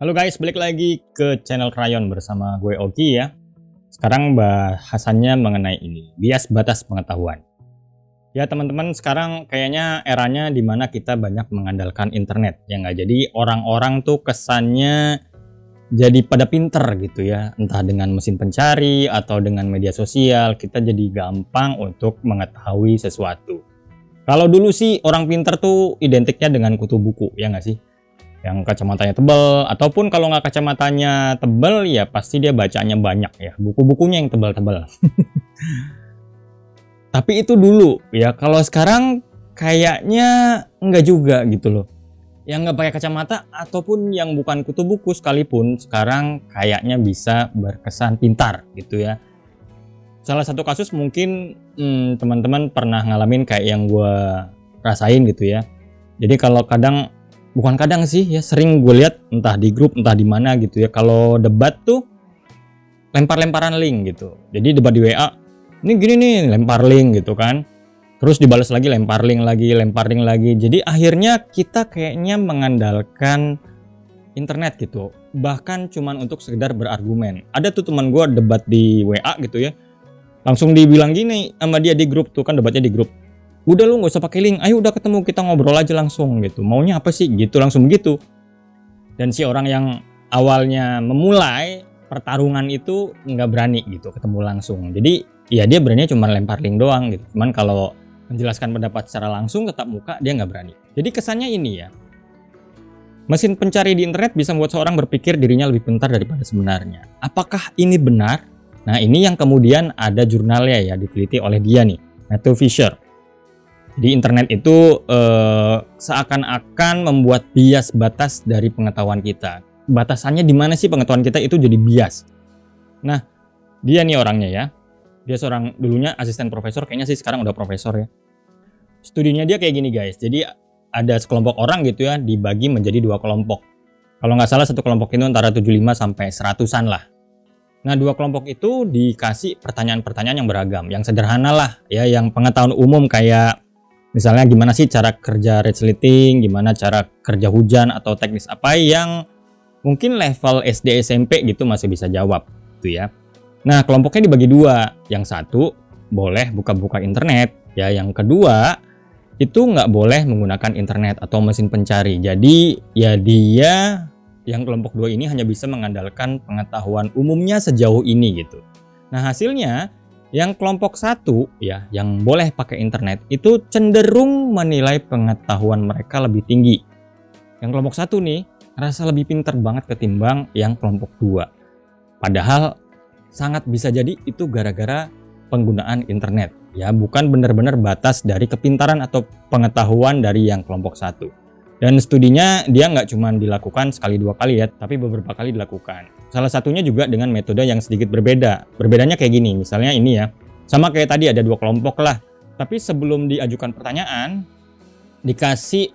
Halo guys, balik lagi ke channel Krayon bersama gue Oki ya. Sekarang bahasannya mengenai ini, bias batas pengetahuan. Ya teman-teman, sekarang kayaknya eranya dimana kita banyak mengandalkan internet. Ya nggak, jadi orang-orang tuh kesannya jadi pada pinter gitu ya. Entah dengan mesin pencari atau dengan media sosial, kita jadi gampang untuk mengetahui sesuatu. Kalau dulu sih orang pinter tuh identiknya dengan kutu buku, ya nggak sih? Yang kacamatanya tebal, ataupun kalau nggak kacamatanya tebal ya pasti dia bacanya banyak ya, buku-bukunya yang tebal-tebal. Tapi itu dulu ya, kalau sekarang kayaknya nggak juga gitu loh. Yang nggak pakai kacamata ataupun yang bukan kutu buku sekalipun sekarang kayaknya bisa berkesan pintar gitu ya. Salah satu kasus mungkin teman-teman pernah ngalamin kayak yang gue rasain gitu ya. Jadi kalau bukan kadang sih ya, sering gue lihat entah di grup entah di mana gitu ya, kalau debat tuh lempar-lemparan link gitu. Jadi debat di WA, ini gini nih, lempar link gitu kan, terus dibalas lagi, lempar link lagi. Jadi akhirnya kita kayaknya mengandalkan internet gitu, bahkan cuman untuk sekedar berargumen. Ada tuh teman gue debat di WA gitu ya, langsung dibilang gini sama dia di grup tuh kan, debatnya di grup, udah lu nggak usah pakai link, ayo udah ketemu kita ngobrol aja langsung gitu, maunya apa sih gitu, langsung begitu. Dan si orang yang awalnya memulai pertarungan itu nggak berani gitu ketemu langsung, jadi ya dia berani cuma lempar link doang gitu. Cuman kalau menjelaskan pendapat secara langsung tetap muka dia nggak berani. Jadi kesannya ini ya, mesin pencari di internet bisa membuat seorang berpikir dirinya lebih pintar daripada sebenarnya. Apakah ini benar? Nah ini yang kemudian ada jurnalnya ya, diteliti oleh dia nih, Matthew Fisher. Di internet itu seakan-akan membuat bias batas dari pengetahuan kita. Batasannya di mana sih pengetahuan kita itu jadi bias? Nah, dia nih orangnya ya. Dia seorang dulunya asisten profesor, kayaknya sih sekarang udah profesor ya. Studinya dia kayak gini guys. Jadi ada sekelompok orang gitu ya, dibagi menjadi dua kelompok. Kalau nggak salah satu kelompok itu antara 75 sampai 100-an lah. Nah, dua kelompok itu dikasih pertanyaan-pertanyaan yang beragam, yang sederhana lah ya, yang pengetahuan umum kayak misalnya gimana sih cara kerja resleting, gimana cara kerja hujan, atau teknis apa yang mungkin level SD SMP gitu masih bisa jawab gitu ya. Nah kelompoknya dibagi dua, yang satu boleh buka-buka internet ya, yang kedua itu nggak boleh menggunakan internet atau mesin pencari. Jadi ya dia yang kelompok dua ini hanya bisa mengandalkan pengetahuan umumnya sejauh ini gitu. Nah hasilnya yang kelompok satu ya, yang boleh pakai internet itu cenderung menilai pengetahuan mereka lebih tinggi. Yang kelompok satu nih ngerasa lebih pintar banget ketimbang yang kelompok dua. Padahal sangat bisa jadi itu gara-gara penggunaan internet ya, bukan benar-benar batas dari kepintaran atau pengetahuan dari yang kelompok satu. Dan studinya dia nggak cuma dilakukan sekali dua kali ya, tapi beberapa kali dilakukan. Salah satunya juga dengan metode yang sedikit berbeda. Berbedanya kayak gini, misalnya ini ya, sama kayak tadi ada dua kelompok lah. Tapi sebelum diajukan pertanyaan, dikasih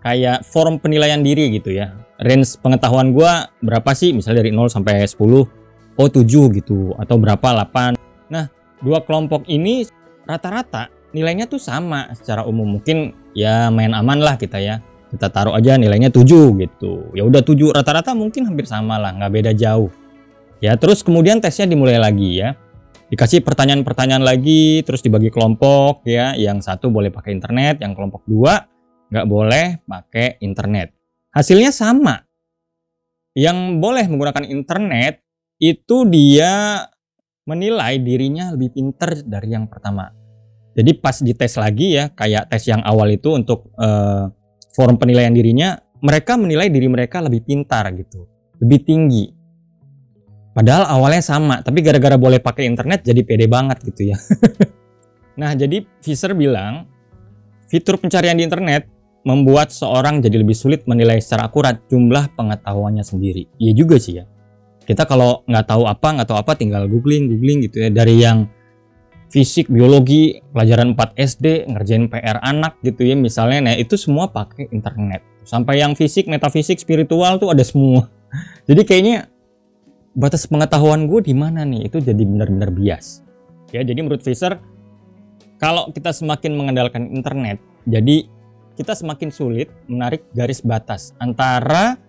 kayak form penilaian diri gitu ya. Range pengetahuan gua berapa sih, misalnya dari 0 sampai 10, oh 7 gitu, atau berapa 8. Nah, dua kelompok ini rata-rata nilainya tuh sama secara umum. Mungkin ya main aman lah kita ya, kita taruh aja nilainya 7 gitu. Ya udah 7, rata-rata mungkin hampir sama lah, nggak beda jauh ya. Terus kemudian tesnya dimulai lagi ya, dikasih pertanyaan-pertanyaan lagi, terus dibagi kelompok ya. Yang satu boleh pakai internet, yang kelompok dua nggak boleh pakai internet. Hasilnya sama. Yang boleh menggunakan internet itu dia menilai dirinya lebih pintar dari yang pertama. Jadi pas dites lagi ya, kayak tes yang awal itu untuk form penilaian dirinya, mereka menilai diri mereka lebih pintar gitu, lebih tinggi. Padahal awalnya sama, tapi gara-gara boleh pakai internet jadi pede banget gitu ya. Nah jadi Fisher bilang, fitur pencarian di internet membuat seorang jadi lebih sulit menilai secara akurat jumlah pengetahuannya sendiri. Iya juga sih ya. Kita kalau nggak tahu apa tinggal googling gitu ya, dari yang fisik, biologi, pelajaran 4 SD, ngerjain PR anak gitu ya misalnya, nah itu semua pakai internet. Sampai yang fisik, metafisik, spiritual tuh ada semua. Jadi kayaknya batas pengetahuan gue di mana nih, itu jadi benar-benar bias. Ya, jadi menurut Fisher, kalau kita semakin mengandalkan internet, jadi kita semakin sulit menarik garis batas antara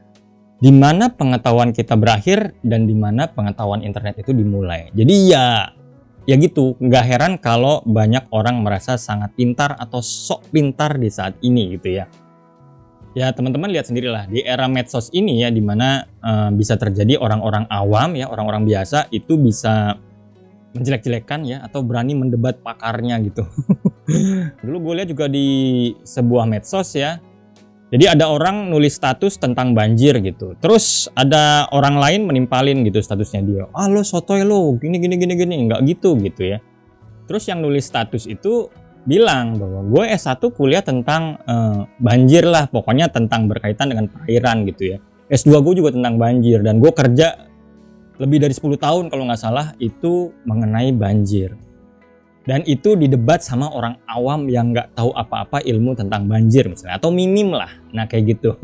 di mana pengetahuan kita berakhir dan di mana pengetahuan internet itu dimulai. Jadi ya gitu, nggak heran kalau banyak orang merasa sangat pintar atau sok pintar di saat ini gitu ya. Ya teman-teman lihat sendirilah di era medsos ini ya, di mana bisa terjadi orang-orang awam ya, orang-orang biasa itu bisa menjelek-jelekan ya, atau berani mendebat pakarnya gitu. Dulu gue lihat juga di sebuah medsos ya, jadi ada orang nulis status tentang banjir gitu, terus ada orang lain menimpalin gitu statusnya dia, lo sotoy lo, gini, nggak gitu ya. Terus yang nulis status itu bilang bahwa gue S1 kuliah tentang banjir lah, pokoknya tentang berkaitan dengan perairan gitu ya. S2 gue juga tentang banjir, dan gue kerja lebih dari 10 tahun kalau nggak salah itu mengenai banjir. Dan itu didebat sama orang awam yang nggak tahu apa-apa ilmu tentang banjir misalnya, atau minim lah. Nah kayak gitu.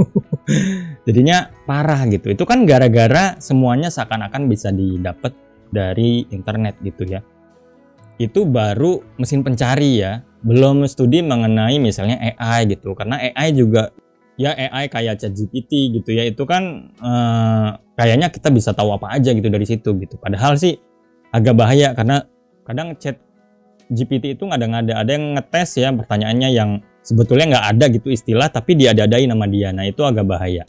Jadinya parah gitu. Itu kan gara-gara semuanya seakan-akan bisa didapat dari internet gitu ya. Itu baru mesin pencari ya. Belum studi mengenai misalnya AI gitu. Karena AI juga ya, AI kayak ChatGPT gitu ya, itu kan kayaknya kita bisa tahu apa aja gitu dari situ gitu. Padahal sih agak bahaya, karena kadang ChatGPT itu ada yang ngetes ya pertanyaannya yang sebetulnya nggak ada gitu istilah, tapi diada-adain nama dia. Nah itu agak bahaya.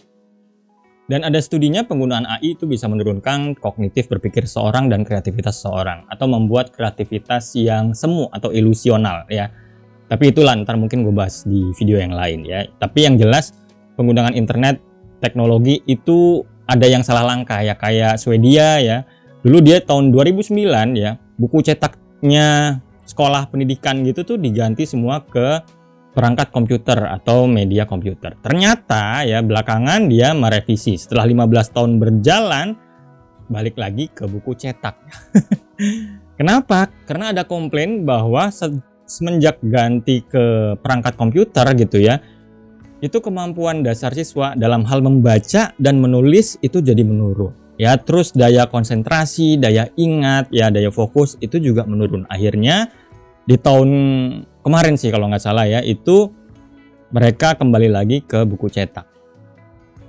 Dan ada studinya penggunaan AI itu bisa menurunkan kognitif berpikir seorang dan kreativitas seseorang, atau membuat kreativitas yang semu atau ilusional ya. Tapi itulah ntar mungkin gue bahas di video yang lain ya. Tapi yang jelas penggunaan internet, teknologi itu ada yang salah langkah ya. Kayak Swedia ya. Dulu dia tahun 2009 ya, buku cetaknya sekolah pendidikan gitu tuh diganti semua ke perangkat komputer atau media komputer. Ternyata ya belakangan dia merevisi. Setelah 15 tahun berjalan, balik lagi ke buku cetak. Kenapa? Karena ada komplain bahwa semenjak ganti ke perangkat komputer gitu ya, itu kemampuan dasar siswa dalam hal membaca dan menulis itu jadi menurun ya. Terus daya konsentrasi, daya ingat ya, daya fokus itu juga menurun. Akhirnya di tahun kemarin sih kalau nggak salah ya, itu mereka kembali lagi ke buku cetak.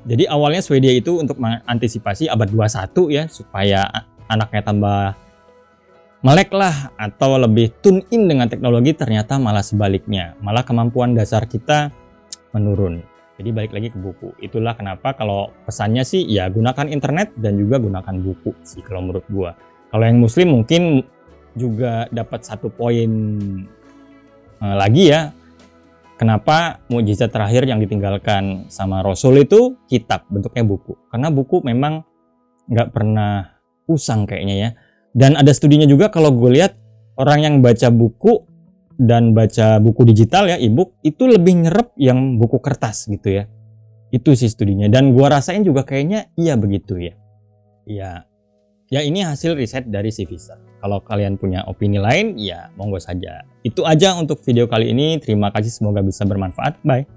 Jadi awalnya Swedia itu untuk mengantisipasi abad 21 ya, supaya anaknya tambah melek lah atau lebih tune in dengan teknologi. Ternyata malah sebaliknya, malah kemampuan dasar kita menurun. Jadi balik lagi ke buku. Itulah kenapa kalau pesannya sih ya gunakan internet dan juga gunakan buku sih kalau menurut gua. Kalau yang muslim mungkin juga dapat satu poin lagi ya. Kenapa mukjizat terakhir yang ditinggalkan sama Rasul itu kitab, bentuknya buku. Karena buku memang nggak pernah usang kayaknya ya. Dan ada studinya juga kalau gue lihat orang yang baca buku dan baca buku digital ya, e-book, itu lebih nyerep yang buku kertas gitu ya. Itu sih studinya. Dan gue rasain juga kayaknya iya begitu ya. Ya ini hasil riset dari Civisa. Kalau kalian punya opini lain ya monggo saja. Itu aja untuk video kali ini. Terima kasih, semoga bisa bermanfaat. Bye.